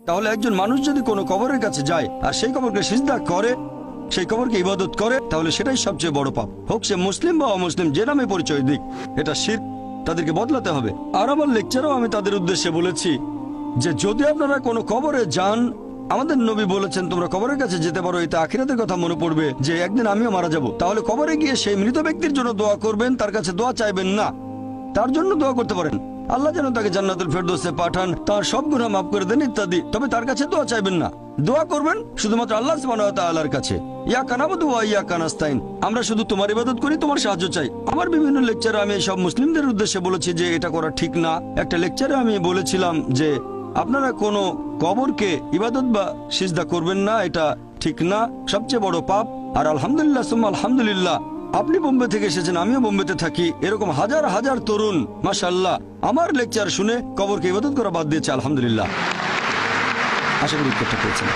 তাহলে একজন মানুষ যদি কোনো কবরের কাছে যায় আর সেই কবরকে সিজদা করে, সেই কবরকে ইবাদত করে, তাহলে সেটাই সবচেয়ে বড় পাপ, হোক সে মুসলিম বা অমুসলিম, যে নামে পরিচয় দিক, এটা শিরক। তাদেরকে বদলাতে হবে। আর আমার লেকচারেও আমি তাদের উদ্দেশ্যে বলেছি যে যদি আপনারা কোনো কবরে যান, আমাদের নবী বলেছেন তোমরা কবরের কাছে যেতে পারো, এতে আখিরাতের কথা মনে পড়বে যে একদিন আমিও মারা যাব। তাহলে কবরে গিয়ে সেই মৃত ব্যক্তির জন্য দোয়া করবেন, তার কাছে দোয়া চাইবেন না, তার জন্য দোয়া করতে পারেন আল্লাহ যেন তাকে জান্নাতুল ফেরদৌসে পাঠান, তার সব গুনাহ মাফ করে দেন ইত্যাদি। তবে তার কাছে দোয়া চাইবেন না, দোয়া করবেন শুধুমাত্র আল্লাহ সুবহানাহু ওয়া তাআলার কাছে। ইয়াকা নাবুদু ওয়া ইয়াকা নাস্তাইন, আমরা শুধু তোমার ইবাদত করি, তোমার সাহায্য চাই। আমার বিভিন্ন লেকচারে আমি সব মুসলিমদের উদ্দেশ্যে বলেছি যে এটা করা ঠিক না। একটা লেকচারে আমি বলেছিলাম যে আপনারা কোনো কবরকে ইবাদত বা সিজদা করবেন না, এটা ঠিক না, সবচেয়ে বড় পাপ। আর আলহামদুলিল্লাহ সুম্মা আলহামদুলিল্লাহ, আপনি বোম্বে থেকে এসেছেন, আমিও বোম্বেতে থাকি, এরকম হাজার হাজার তরুণ মাশাআল্লাহ আমার লেকচার শুনে কবরকে ইবাদত করা বাদ দিয়েছে। আলহামদুলিল্লাহ। আশা করি উত্তরটা পেয়েছেন।